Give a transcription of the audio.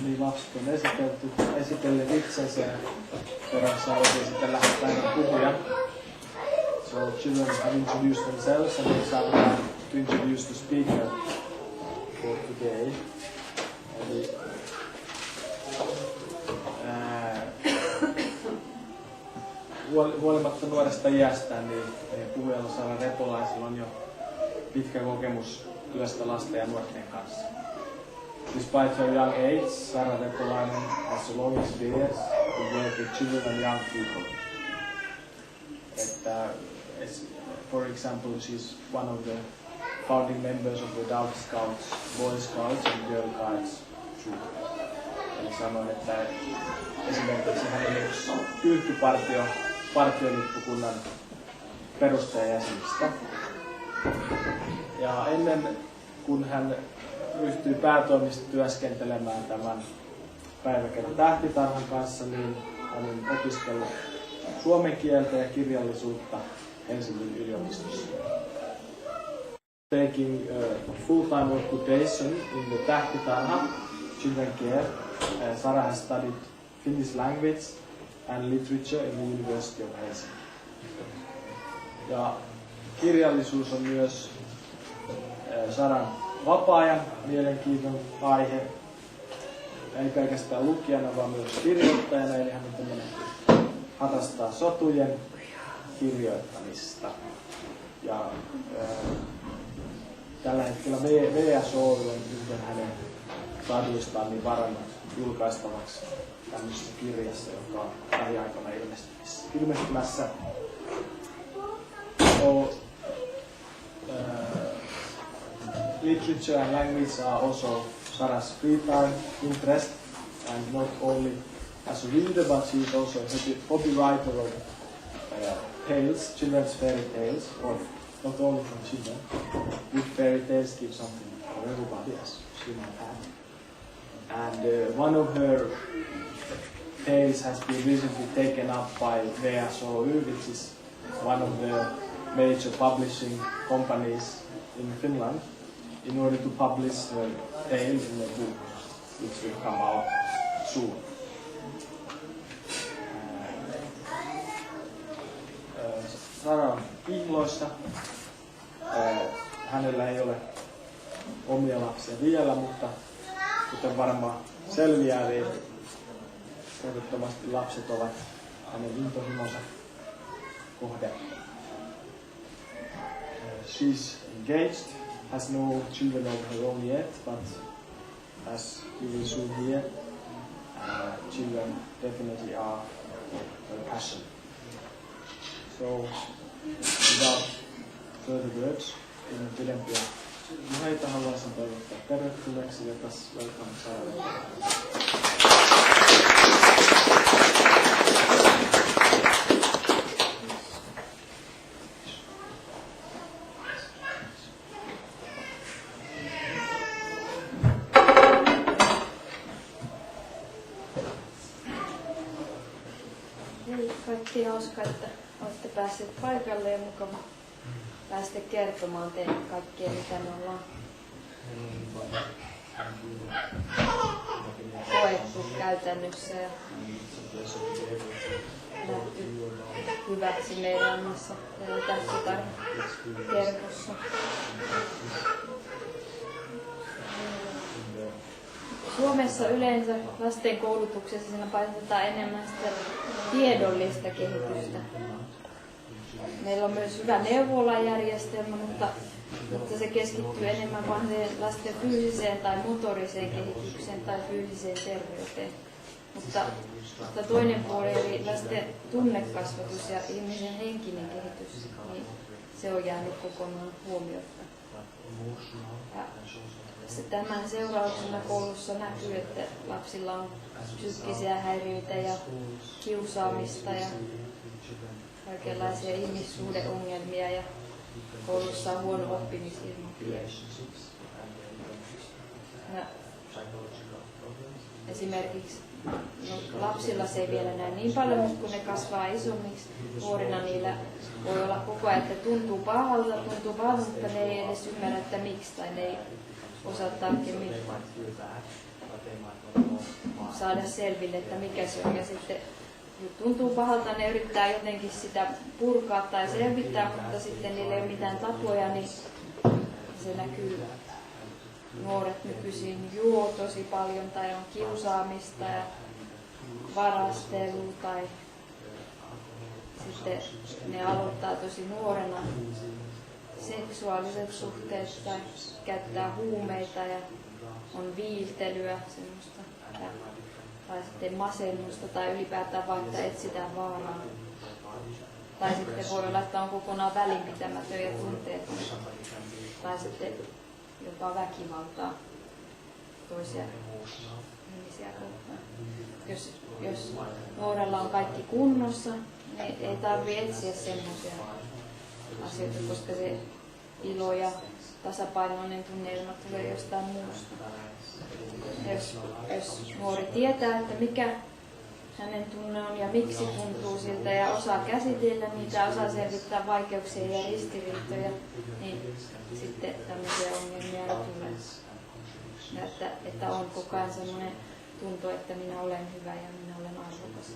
Niin lapset on esitellyt itsensä ja perässä oltiin sitten lähdetään puhuja. So children have introduced themselves and it's our time to introduce the speaker for today. Eli, huolimatta nuoresta iästään, niin puhujalla Sara Repolaisella on jo pitkä kokemus työstä lasten ja nuorten kanssa. Despite her young age, Sara Repolainen has a long experience to work with children and young people. For example, she's one of the founding members of the Dove Scouts, Boy Scouts and Girl Guides troop. Eli sanoin, että esimerkiksi hän oli yksi Kylkkypartiolippukunnan perustajajäsenistä. Ja ennen kuin hän ryhtyi päätoimisesti työskentelemään tämän päiväkerran Tähtitarhan kanssa, niin hän on opiskellut suomen kieltä ja kirjallisuutta Helsingin yliopistossa. Taking full-time occupation in the Tähtitarha children care, Sara has studied Finnish language and literature in the University of Helsinki. Ja kirjallisuus on myös Saran vapaa-ajan mielenkiinnon aihe. Ei pelkästään lukijana, vaan myös kirjoittajana, eli hän on tämmöinen harrastaa sotujen kirjoittamista. Ja tällä hetkellä VSO on yhden hänen saduistaan niin varannut julkaistavaksi tämmöisessä kirjassa, joka on lähiaikana ilmestymässä. Literature and language are also Sara's free time interest, and not only as a reader, but she is also a hobby writer of tales, children's fairy tales, or not only from children. Good fairy tales give something for everybody, as she might have. And one of her tales has been recently taken up by VSOY, which is one of the major publishing companies in Finland, in order to publish her tale in a book, which will come out soon. Sara on Kihloissa. Hänellä ei ole omia lapsia vielä, mutta kuten varmaan selviää, niin toivottavasti lapset ovat hänen intohimonsa kohde. She's engaged, has no children of her own yet, but as you will soon hear, children definitely are her passion. So, without further words, ilman pidempiä puheita haluaisin toivottaa tervetulleeksi ja taas welcome Sara. Kaikki hauska, että olette päässeet paikalle ja mukava päästä kertomaan teille kaikkea, mitä me ollaan koettu käytännössä ja nähty hyväksi meidän omassa Tähtitarha-kerhossa. Suomessa yleensä lasten koulutuksessa siinä painotetaan enemmän sitä tiedollista kehitystä. Meillä on myös hyvä neuvolajärjestelmä, mutta se keskittyy enemmän vain lasten fyysiseen tai motoriseen kehitykseen tai fyysiseen terveyteen. Mutta toinen puoli, eli lasten tunnekasvatus ja ihmisen henkinen kehitys, niin se on jäänyt kokonaan huomiotta. Tämän seurauksena koulussa näkyy, että lapsilla on psyykkisiä häiriöitä ja kiusaamista ja kaikenlaisia ihmissuhdeongelmia ja koulussa on huono oppimisilmapiiri. Esimerkiksi lapsilla se ei vielä näe niin paljon, mutta kun ne kasvaa isommiksi nuorina, niillä voi olla koko ajan, että tuntuu pahalta, mutta ne ei edes ymmärrä, että miksi tai ne ei osaa tarkemmin saada selville, että mikä se on. Ja sitten tuntuu pahalta, ne yrittää jotenkin sitä purkaa tai selvittää, mutta sitten niillä ei ole mitään tapoja, niin se näkyy. Nuoret nykyisin juo tosi paljon tai on kiusaamista ja varastelu tai sitten ne aloittaa tosi nuorena seksuaaliset suhteet tai käyttää huumeita ja on viiltelyä semmoista tai sitten masennusta tai ylipäätään vaan, että etsitään vaaraa. Tai sitten voi olla, että on kokonaan välinpitämätön ja tunteeton. Tai sitten jopa väkivaltaa toisia ihmisiä kohtaan. Jos nuorella on kaikki kunnossa, niin ei tarvitse etsiä semmoisia asioita, koska se ilo ja tasapainoinen tunneilma tulee jostain muusta. Jos nuori tietää, että mikä hänen tunne on ja miksi tuntuu siltä ja osaa käsitellä niitä, osaa selvittää vaikeuksia ja ristiriitoja, niin sitten tämmöisiä ongelmia ei tule. Ja että on koko ajan semmoinen tunto, että minä olen hyvä ja minä olen arvokas.